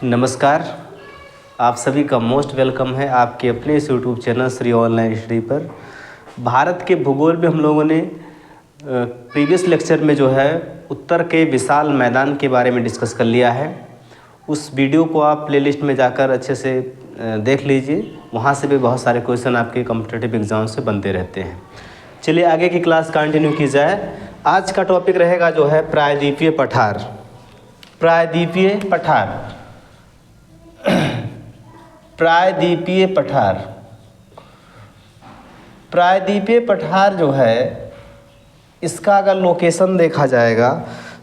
नमस्कार, आप सभी का मोस्ट वेलकम है आपके अपने इस YouTube channel Shri online study पर। भारत के भूगोल में हम लोगों ने प्रीवियस लेक्चर में जो है उत्तर के विशाल मैदान के बारे में डिस्कस कर लिया है। उस वीडियो को आप प्लेलिस्ट में जाकर अच्छे से देख लीजिए, वहाँ से भी बहुत सारे क्वेश्चन आपके कॉम्पिटिटिव एग्जाम से बनते रहते हैं। चलिए आगे की क्लास कंटिन्यू की जाए। आज का टॉपिक रहेगा जो है प्रायद्वीपीय पठार। प्रायद्वीपीय पठार, प्रायद्वीपीय पठार। प्रायद्वीपीय पठार जो है इसका अगर लोकेशन देखा जाएगा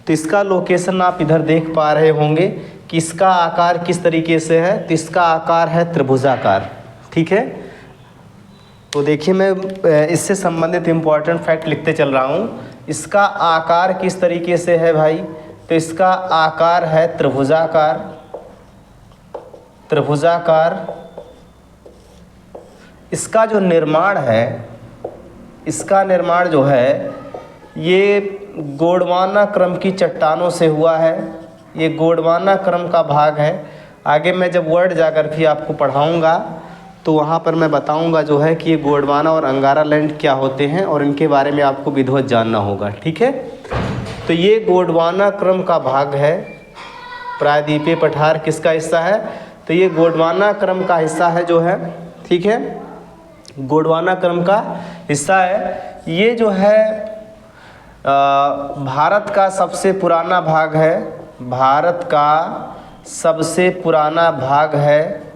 तो इसका लोकेशन आप इधर देख पा रहे होंगे कि इसका आकार किस तरीके से है। तो इसका आकार है त्रिभुजाकार, ठीक है। तो देखिए मैं इससे संबंधित इम्पोर्टेंट फैक्ट लिखते चल रहा हूँ। इसका आकार किस तरीके से है भाई, तो इसका आकार है त्रिभुजाकार। त्रिभुजाकार। इसका जो निर्माण है, इसका निर्माण जो है ये गोंडवाना क्रम की चट्टानों से हुआ है। ये गोंडवाना क्रम का भाग है। आगे मैं जब वर्ड ज्योग्राफी आपको पढ़ाऊंगा तो वहाँ पर मैं बताऊंगा जो है कि ये गोंडवाना और अंगारा लैंड क्या होते हैं और इनके बारे में आपको विधिवत जानना होगा, ठीक है। तो ये गोंडवाना क्रम का भाग है। प्रायद्वीपीय पठार किसका हिस्सा है, तो ये गोंडवाना क्रम का हिस्सा है जो है, ठीक है। गोंडवाना क्रम का हिस्सा है। ये जो है भारत का सबसे पुराना भाग है। भारत का सबसे पुराना भाग है।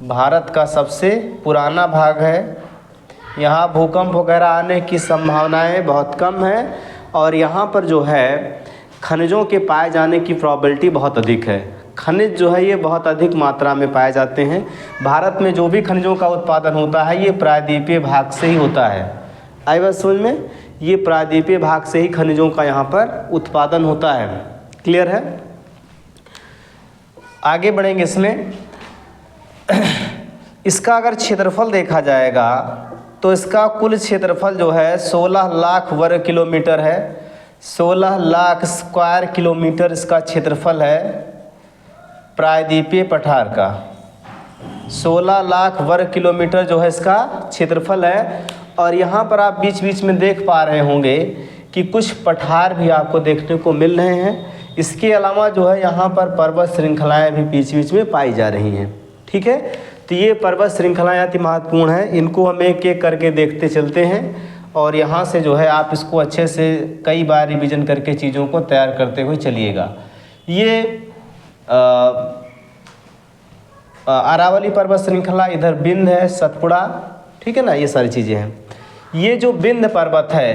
भारत का सबसे पुराना भाग है। यहाँ भूकंप वगैरह आने की संभावनाएं बहुत कम है और यहाँ पर जो है खनिजों के पाए जाने की प्रोबेबिलिटी बहुत अधिक है। खनिज जो है ये बहुत अधिक मात्रा में पाए जाते हैं। भारत में जो भी खनिजों का उत्पादन होता है ये प्रायद्वीपीय भाग से ही होता है। आई बात समझ में, ये प्रायद्वीपीय भाग से ही खनिजों का यहाँ पर उत्पादन होता है। क्लियर है। आगे बढ़ेंगे इसमें। इसका अगर क्षेत्रफल देखा जाएगा तो इसका कुल क्षेत्रफल जो है 16 लाख वर्ग किलोमीटर है। 16 लाख स्क्वायर किलोमीटर इसका क्षेत्रफल है प्रायद्वीपीय पठार का। 16 लाख वर्ग किलोमीटर जो है इसका क्षेत्रफल है। और यहाँ पर आप बीच बीच में देख पा रहे होंगे कि कुछ पठार भी आपको देखने को मिल रहे हैं। इसके अलावा जो है यहाँ पर पर्वत श्रृंखलाएँ भी बीच बीच में पाई जा रही हैं, ठीक है। तो ये पर्वत श्रृंखलाएँ अति महत्वपूर्ण हैं। इनको हम एक एक करके देखते चलते हैं और यहाँ से जो है आप इसको अच्छे से कई बार रिवीजन करके चीज़ों को तैयार करते हुए चलिएगा। ये अरावली पर्वत श्रृंखला, इधर विंध्य है, सतपुड़ा, ठीक है ना, ये सारी चीज़ें हैं। ये जो विंध्य पर्वत है,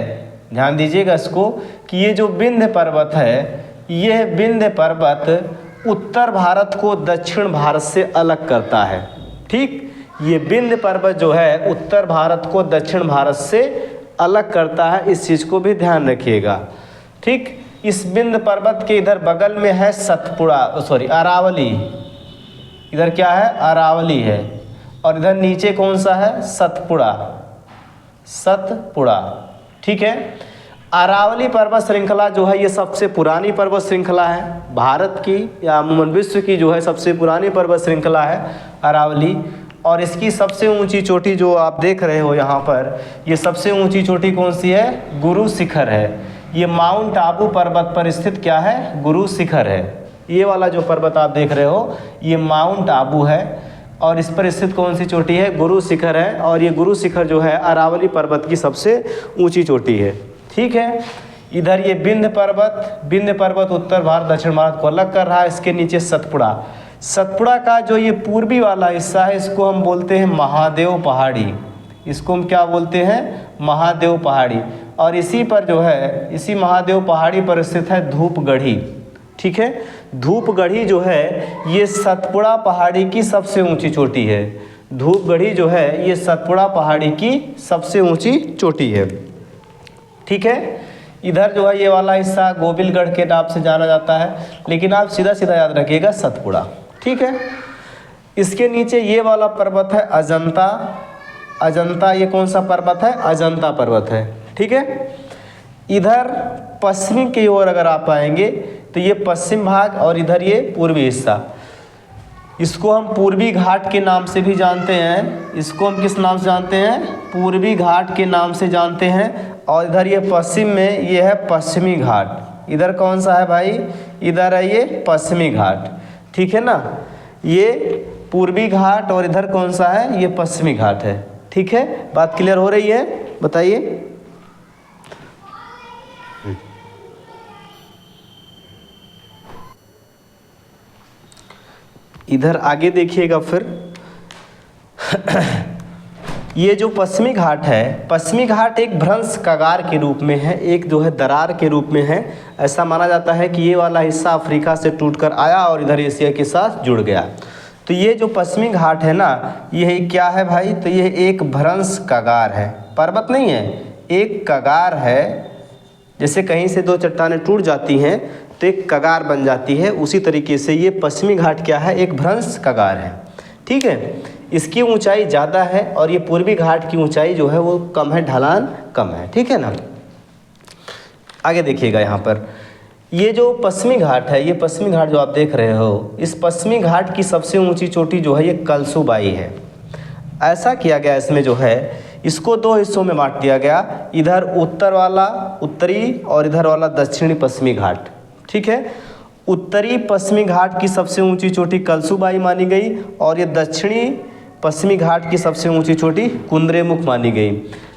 ध्यान दीजिएगा इसको कि ये जो विंध्य पर्वत है, यह विंध्य पर्वत उत्तर भारत को दक्षिण भारत से अलग करता है, ठीक। ये विंध्य पर्वत जो है उत्तर भारत को दक्षिण भारत से अलग करता है। इस चीज़ को भी ध्यान रखिएगा, ठीक। इस विंध्य पर्वत के इधर बगल में है सतपुड़ा, अरावली। इधर क्या है, अरावली है। और इधर नीचे कौन सा है, सतपुड़ा। सतपुड़ा, ठीक है। अरावली पर्वत श्रृंखला जो है ये सबसे पुरानी पर्वत श्रृंखला है भारत की, या अमूमन विश्व की जो है सबसे पुरानी पर्वत श्रृंखला है अरावली। और इसकी सबसे ऊंची चोटी जो आप देख रहे हो यहाँ पर, ये सबसे ऊंची चोटी कौन सी है, गुरु शिखर है। ये माउंट आबू पर्वत पर स्थित क्या है, गुरु शिखर है। ये वाला जो पर्वत आप देख रहे हो ये माउंट आबू है और इस पर स्थित कौन सी चोटी है, गुरु शिखर है। और ये गुरु शिखर जो है अरावली पर्वत की सबसे ऊंची चोटी है, ठीक है। इधर ये विंध्य पर्वत उत्तर भारत दक्षिण भारत को अलग कर रहा है। इसके नीचे सतपुड़ा। सतपुड़ा का जो ये पूर्वी वाला हिस्सा है इसको हम बोलते हैं महादेव पहाड़ी। इसको हम क्या बोलते हैं, महादेव पहाड़ी। और इसी पर जो है, इसी महादेव पहाड़ी पर स्थित है धूपगढ़ी, ठीक है। धूपगढ़ी जो है ये सतपुड़ा पहाड़ी की सबसे ऊंची चोटी है। धूपगढ़ी जो है ये सतपुड़ा पहाड़ी की सबसे ऊंची चोटी है, ठीक है। इधर जो है ये वाला हिस्सा गोविलगढ़ के नाम से जाना जाता है, लेकिन आप सीधा सीधा याद रखिएगा सतपुड़ा, ठीक है। इसके नीचे ये वाला पर्वत है अजंता। अजंता ये कौन सा पर्वत है, अजंता पर्वत है, ठीक है। इधर पश्चिमी की ओर अगर आप आएंगे तो ये पश्चिम भाग और इधर ये पूर्वी हिस्सा, इसको हम पूर्वी घाट के नाम से भी जानते हैं। इसको हम किस नाम से जानते हैं? पूर्वी घाट के नाम से जानते हैं। और इधर ये पश्चिम में ये है पश्चिमी घाट। इधर कौन सा है भाई? इधर है ये पश्चिमी घाट, ठीक है ना। ये पूर्वी घाट और इधर कौन सा है? ये पश्चिमी घाट है, ठीक है। बात क्लियर हो रही है? बताइए। इधर आगे देखिएगा फिर ये जो पश्चिमी घाट है, पश्चिमी घाट एक भ्रंश कगार के रूप में है, एक जो है दरार के रूप में है। ऐसा माना जाता है कि ये वाला हिस्सा अफ्रीका से टूटकर आया और इधर एशिया के साथ जुड़ गया। तो ये जो पश्चिमी घाट है ना, यह क्या है भाई? तो यह एक भ्रंश कगार है, पर्वत नहीं है, एक कगार है। जैसे कहीं से दो चट्टानें टूट जाती हैं तो एक कगार बन जाती है, उसी तरीके से ये पश्चिमी घाट क्या है? एक भ्रंश कगार है, ठीक है। इसकी ऊंचाई ज़्यादा है और ये पूर्वी घाट की ऊंचाई जो है वो कम है, ढलान कम है, ठीक है ना। आगे देखिएगा यहाँ पर ये जो पश्चिमी घाट है, ये पश्चिमी घाट जो आप देख रहे हो, इस पश्चिमी घाट की सबसे ऊंची चोटी जो है ये कलसूबाई है। ऐसा किया गया इसमें जो है, इसको दो हिस्सों में बांट दिया गया, इधर उत्तर वाला उत्तरी और इधर वाला दक्षिणी पश्चिमी घाट, ठीक है। उत्तरी पश्चिमी घाट की सबसे ऊंची चोटी कलसूबाई मानी गई और ये दक्षिणी पश्चिमी घाट की सबसे ऊंची चोटी कुंद्रेमुख मानी गई।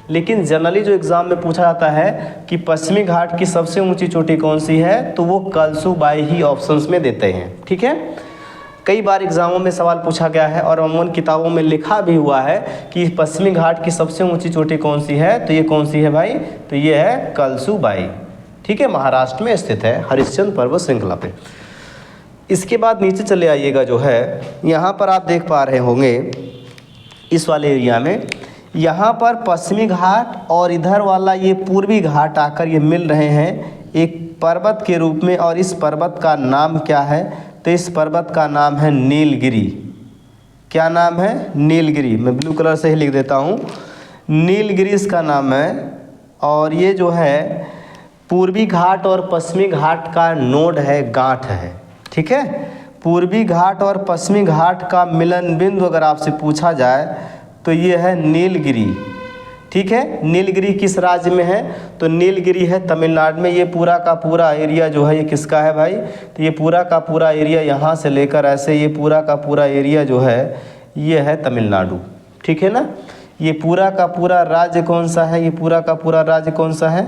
लेकिन जनरली जो एग्ज़ाम में पूछा जाता है कि पश्चिमी घाट की सबसे ऊंची चोटी कौन सी है, तो वो कलसूबाई ही ऑप्शंस में देते हैं, ठीक है। कई बार एग्ज़ामों में सवाल पूछा गया है और अमूमन किताबों में लिखा भी हुआ है कि पश्चिमी घाट की सबसे ऊंची चोटी कौन सी है, तो ये कौन सी है भाई? तो ये है कलसूबाई, ठीक है। महाराष्ट्र में स्थित है, हरिश्चंद्र पर्वत श्रृंखला पे। इसके बाद नीचे चले आइएगा, जो है यहाँ पर आप देख पा रहे होंगे इस वाले एरिया में, यहाँ पर पश्चिमी घाट और इधर वाला ये पूर्वी घाट आकर ये मिल रहे हैं एक पर्वत के रूप में। और इस पर्वत का नाम क्या है? तो इस पर्वत का नाम है नीलगिरी। क्या नाम है? नीलगिरी। मैं ब्लू कलर से ही लिख देता हूँ, नीलगिरी इसका नाम है। और ये जो है पूर्वी घाट और पश्चिमी घाट का नोड है, गांठ है, ठीक है। पूर्वी घाट और पश्चिमी घाट का मिलन बिंदु अगर आपसे पूछा जाए तो ये है नीलगिरी, ठीक है। नीलगिरी किस राज्य में है? तो नीलगिरी है तमिलनाडु में। ये पूरा का पूरा एरिया जो है ये किसका है भाई? तो ये पूरा का पूरा एरिया यहाँ से लेकर ऐसे ये पूरा का पूरा एरिया जो है ये है तमिलनाडु, ठीक है ना। ये पूरा का पूरा राज्य कौन सा है? ये पूरा का पूरा राज्य कौन सा है?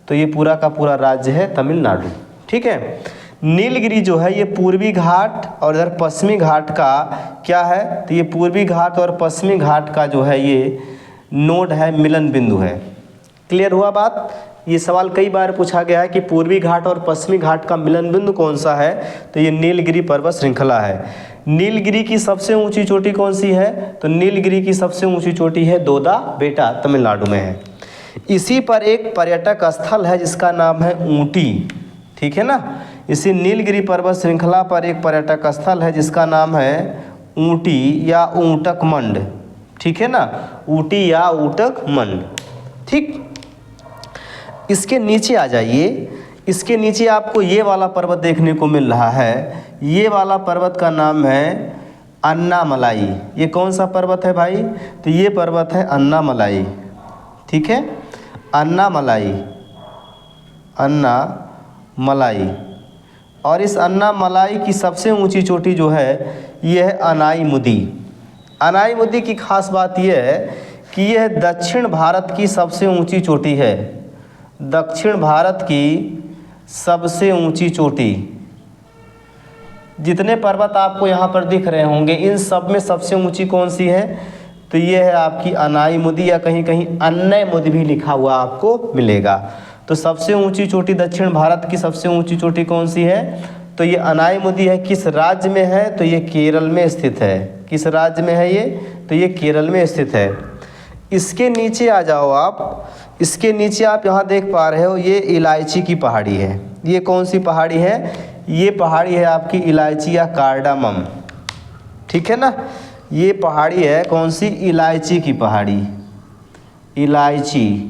तो ये पूरा का पूरा राज्य है तमिलनाडु, ठीक है। नीलगिरी जो है ये पूर्वी घाट और इधर पश्चिमी घाट का क्या है? तो ये पूर्वी घाट और पश्चिमी घाट का जो है ये नोड है, मिलन बिंदु है। क्लियर हुआ बात? ये सवाल कई बार पूछा गया है कि पूर्वी घाट और पश्चिमी घाट का मिलन बिंदु कौन सा है? तो ये नीलगिरी पर्वत श्रृंखला है। नीलगिरी की सबसे ऊंची चोटी कौन सी है? तो नीलगिरी की सबसे ऊंची चोटी है दोदा बेटा, तमिलनाडु में है। इसी पर एक पर्यटक स्थल है जिसका नाम है ऊटी, ठीक है ना। इसी नीलगिरी पर्वत श्रृंखला पर एक पर्यटक स्थल है जिसका नाम है ऊटी या ऊटक मंड, ठीक है ना, ऊटी या ऊटक मंड, ठीक। इसके नीचे आ जाइए, इसके नीचे आपको ये वाला पर्वत देखने को मिल रहा है। ये वाला पर्वत का नाम है अन्नामलाई। ये कौन सा पर्वत है भाई? तो ये पर्वत है अन्नामलाई, ठीक है, अन्नामलाई, अन्नामलाई। और इस अन्नामलाई की सबसे ऊंची चोटी जो है ये है अनाईमुदी। अनाईमुदी की खास बात यह है कि यह दक्षिण भारत की सबसे ऊंची चोटी है, दक्षिण भारत की सबसे ऊंची चोटी। जितने पर्वत आपको यहाँ पर दिख रहे होंगे इन सब में सबसे ऊंची कौन सी है? तो ये है आपकी अनाईमुदी या कहीं कहीं अन्नयमुदी भी लिखा हुआ आपको मिलेगा। तो सबसे ऊंची चोटी दक्षिण भारत की सबसे ऊंची चोटी कौन सी है? तो ये अनाईमुदी है। किस राज्य में है? तो ये केरल में स्थित है। किस राज्य में है ये? तो ये केरल में स्थित है। इसके नीचे आ जाओ आप, इसके नीचे आप यहाँ देख पा रहे हो ये इलायची की पहाड़ी है। ये कौन सी पहाड़ी है? ये पहाड़ी है आपकी इलायची या कार्डामम, ठीक है ना। ये पहाड़ी है कौन सी? इलायची की पहाड़ी, इलायची,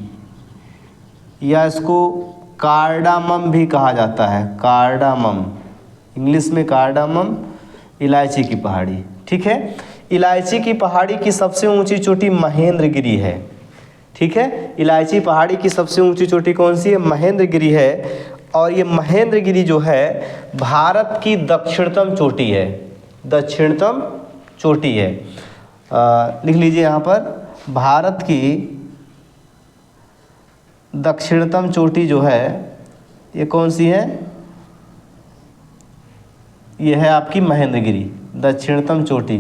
या इसको कार्डामम भी कहा जाता है, कार्डामम, इंग्लिश में कार्डामम, इलायची की पहाड़ी। ठीक है, इलायची की पहाड़ी की सबसे ऊंची चोटी महेंद्रगिरी है। ठीक है, इलायची पहाड़ी की सबसे ऊंची चोटी कौन सी है? महेंद्रगिरी है। और ये महेंद्रगिरी जो है भारत की दक्षिणतम चोटी है, दक्षिणतम चोटी है। लिख लीजिए यहाँ पर, भारत की दक्षिणतम चोटी जो है ये कौन सी है? ये है आपकी महेंद्रगिरी, दक्षिणतम चोटी।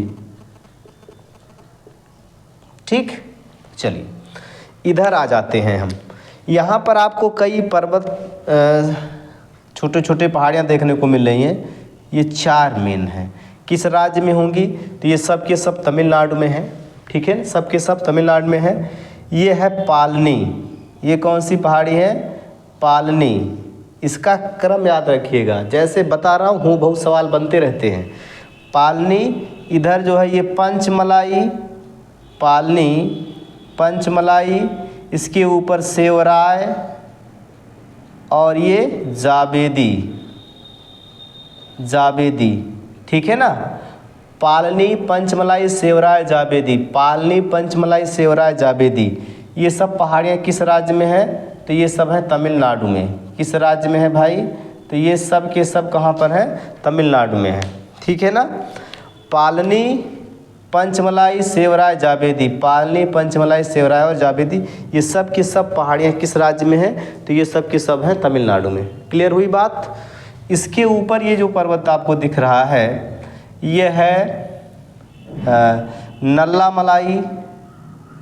ठीक, चलिए इधर आ जाते हैं हम। यहाँ पर आपको कई पर्वत, छोटे छोटे पहाड़ियाँ देखने को मिल रही हैं। ये 4 मेन हैं। किस राज्य में होंगी? तो ये सब के सब तमिलनाडु में है। ठीक है, सब के सब तमिलनाडु में है। ये है पालनी, ये कौन सी पहाड़ी है? पालनी। इसका क्रम याद रखिएगा, जैसे बता रहा हूँ बहुत सवाल बनते रहते हैं। पालनी, इधर जो है ये पंचमलाई, पालनी, पंचमलाई, इसके ऊपर सेवराय और ये जावेदी, जावेदी। ठीक है ना, पालनी, पंचमलाई, सेवराय, जावेदी, पालनी, पंचमलाई, सेवराय, जावेदी। ये सब पहाड़ियाँ किस राज्य में है? तो ये सब है तमिलनाडु में। किस राज्य में है भाई? तो ये सब के सब कहाँ पर है? तमिलनाडु में है। ठीक है ना, पालनी, पंचमलाई, सेवराय, जावेदी, पालनी, पंचमलाई, सेवराय और जावेदी, ये सब की सब पहाड़ियाँ किस राज्य में हैं? तो ये सब के सब हैं तमिलनाडु में। क्लियर हुई बात? इसके ऊपर ये जो पर्वत आपको दिख रहा है ये है नल्लामलाई।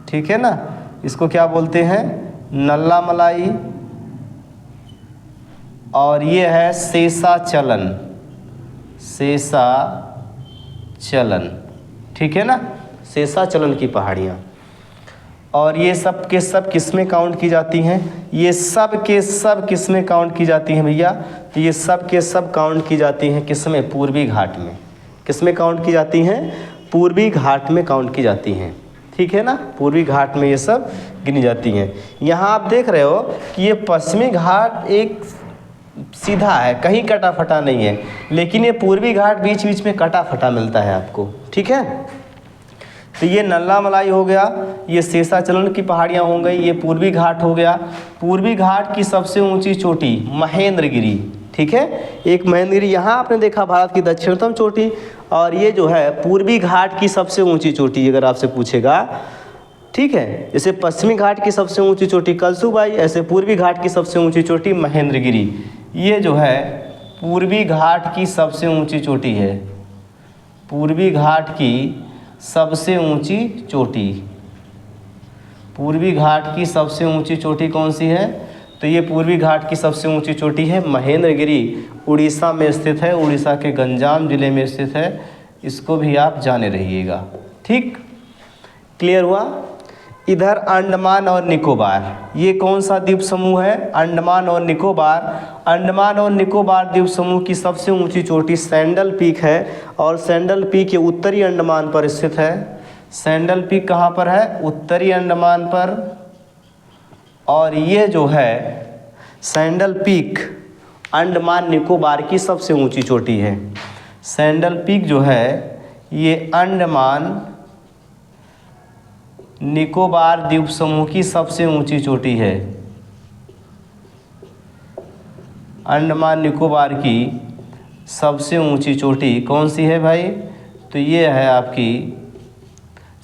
ठीक है ना, इसको क्या बोलते हैं? नल्लामलाई। और ये है शेषाचलन, शेषाचलन। ठीक है ना, शेषाचलन की पहाड़ियाँ। और ये सब के सब किस में काउंट की जाती हैं? ये सब के सब किस में काउंट की जाती हैं भैया? तो ये सब के सब काउंट की जाती हैं किस में? पूर्वी घाट में। किस में काउंट की जाती हैं? पूर्वी घाट में काउंट की जाती हैं। ठीक है ना, पूर्वी घाट में ये सब गिनी जाती हैं। यहाँ आप देख रहे हो कि ये पश्चिमी घाट एक सीधा है, कहीं कटा फटा नहीं है, लेकिन ये पूर्वी घाट बीच बीच में कटा फटा मिलता है आपको। ठीक है, तो ये नल्लामलाई हो गया, ये शेषाचलन की पहाड़ियाँ हो गई, ये पूर्वी घाट हो गया। पूर्वी घाट की सबसे ऊंची चोटी महेंद्रगिरी। ठीक है, एक महेंद्रगिरी यहाँ आपने देखा, भारत की दक्षिणतम चोटी। और ये जो है पूर्वी घाट की सबसे ऊंची चोटी, अगर आपसे पूछेगा। ठीक है, जैसे पश्चिमी घाट की सबसे ऊंची चोटी कलसूबाई, ऐसे पूर्वी घाट की सबसे ऊंची चोटी महेंद्रगिरी। ये जो है पूर्वी घाट की सबसे ऊंची चोटी है, पूर्वी घाट की सबसे ऊंची चोटी। पूर्वी घाट की सबसे ऊंची चोटी कौन सी है? तो ये पूर्वी घाट की सबसे ऊंची चोटी है महेंद्रगिरी, उड़ीसा में स्थित है, उड़ीसा के गंजाम जिले में स्थित है। इसको भी आप जाने रहिएगा। ठीक, क्लियर हुआ? इधर अंडमान और निकोबार, ये कौन सा द्वीप समूह है? अंडमान और निकोबार। अंडमान और निकोबार द्वीप समूह की सबसे ऊंची चोटी सैंडल पीक है, और सैंडल पीक ये उत्तरी अंडमान पर स्थित है। सैंडल पीक कहाँ पर है? उत्तरी अंडमान पर। और ये जो है सैंडल पीक अंडमान निकोबार की सबसे ऊंची चोटी है। सैंडल पीक जो है ये अंडमान निकोबार द्वीप समूह की सबसे ऊंची चोटी है। अंडमान निकोबार की सबसे ऊंची चोटी कौन सी है भाई? तो ये है आपकी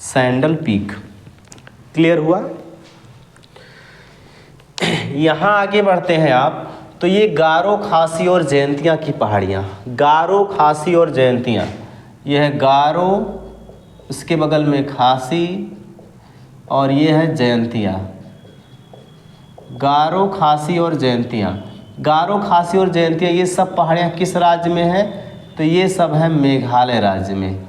सैंडल पीक। क्लियर हुआ? यहाँ आगे बढ़ते हैं आप, तो ये गारो, खासी और जयंतिया की पहाड़ियाँ। गारो, खासी और जयंतिया, यह है गारो, उसके बगल में खासी और ये है जयंतिया। गारो, खासी और जयंतिया। गारो, खासी और जयंतिया ये सब पहाड़ियाँ किस राज्य में है? तो ये सब है मेघालय राज्य में।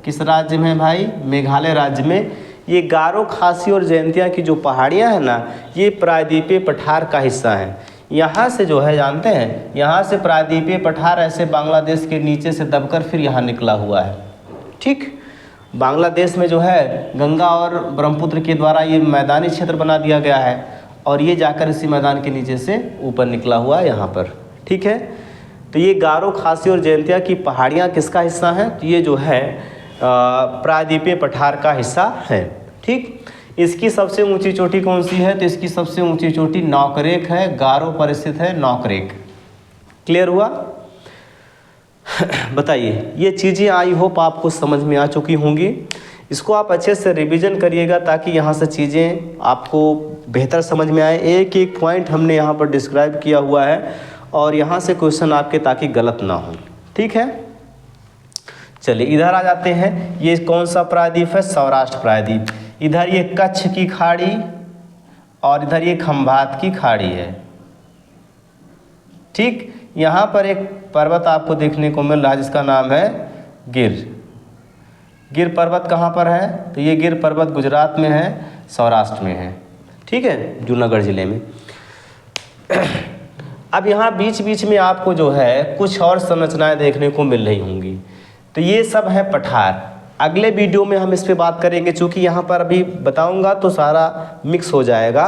किस राज्य में भाई? मेघालय राज्य में। ये गारो, खासी और जयंतिया की जो पहाड़ियाँ हैं ना, ये प्रायद्वीपीय पठार का हिस्सा है। यहाँ से जो है जानते हैं, यहाँ से प्रायद्वीपीय पठार ऐसे बांग्लादेश के नीचे से दबकर फिर यहाँ निकला हुआ है। ठीक, बांग्लादेश में जो है गंगा और ब्रह्मपुत्र के द्वारा ये मैदानी क्षेत्र बना दिया गया है, और ये जाकर इसी मैदान के नीचे से ऊपर निकला हुआ है यहाँ पर। ठीक है, तो ये गारो, खासी और जयंतिया की पहाड़ियाँ किसका हिस्सा हैं? तो ये जो है प्रायद्वीपीय पठार का हिस्सा है। ठीक, इसकी सबसे ऊंची चोटी कौन सी है? तो इसकी सबसे ऊंची चोटी नौकरेक है, गारो पर स्थित है नौकरेक। क्लियर हुआ? बताइए, ये चीज़ें आई होप आपको समझ में आ चुकी होंगी। इसको आप अच्छे से रिवीजन करिएगा ताकि यहाँ से चीज़ें आपको बेहतर समझ में आए। एक एक पॉइंट हमने यहाँ पर डिस्क्राइब किया हुआ है और यहाँ से क्वेश्चन आपके ताकि गलत ना हो। ठीक है, चलिए इधर आ जाते हैं। ये कौन सा प्रायद्वीप है? सौराष्ट्र प्रायद्वीप। इधर ये कच्छ की खाड़ी और इधर ये खंभात की खाड़ी है। ठीक, यहाँ पर एक पर्वत आपको देखने को मिल रहा है जिसका नाम है गिर। गिर पर्वत कहाँ पर है? तो ये गिर पर्वत गुजरात में है, सौराष्ट्र में है। ठीक है, जूनागढ़ ज़िले में। अब यहाँ बीच बीच में आपको जो है कुछ और संरचनाएं देखने को मिल रही होंगी। तो ये सब है पठार। अगले वीडियो में हम इस पे बात करेंगे, चूँकि यहाँ पर अभी बताऊँगा तो सारा मिक्स हो जाएगा।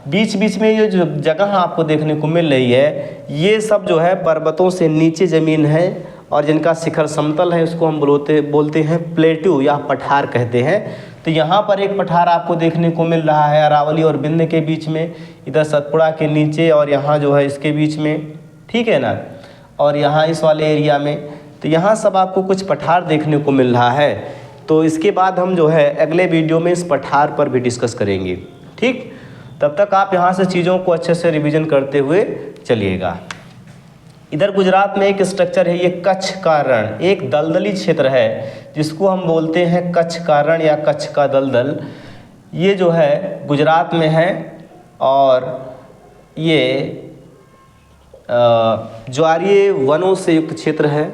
बीच बीच में ये जो जगह आपको देखने को मिल रही है ये सब जो है पर्वतों से नीचे ज़मीन है और जिनका शिखर समतल है उसको हम बोलते हैं प्लेट्यू या पठार कहते हैं। तो यहाँ पर एक पठार आपको देखने को मिल रहा है अरावली और विंध्य के बीच में, इधर सतपुड़ा के नीचे और यहाँ जो है इसके बीच में। ठीक है ना, और यहाँ इस वाले एरिया में। तो यहाँ सब आपको कुछ पठार देखने को मिल रहा है। तो इसके बाद हम जो है अगले वीडियो में इस पठार पर भी डिस्कस करेंगे। ठीक, तब तक आप यहाँ से चीज़ों को अच्छे से रिवीजन करते हुए चलिएगा। इधर गुजरात में एक स्ट्रक्चर है, ये कच्छ का रण, एक दलदली क्षेत्र है जिसको हम बोलते हैं कच्छ का रण या कच्छ का दलदल। ये जो है गुजरात में है और ये ज्वारीय वनों से युक्त क्षेत्र है।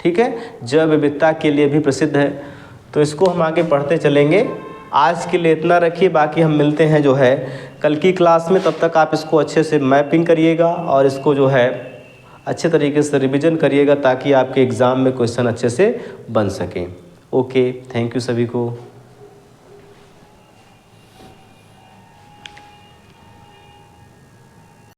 ठीक है, जैव विविधता के लिए भी प्रसिद्ध है। तो इसको हम आगे पढ़ते चलेंगे। आज के लिए इतना रखिए, बाकी हम मिलते हैं जो है कल की क्लास में। तब तक आप इसको अच्छे से मैपिंग करिएगा और इसको जो है अच्छे तरीके से रिवीजन करिएगा ताकि आपके एग्ज़ाम में क्वेश्चन अच्छे से बन सकें। ओके, थैंक यू सभी को।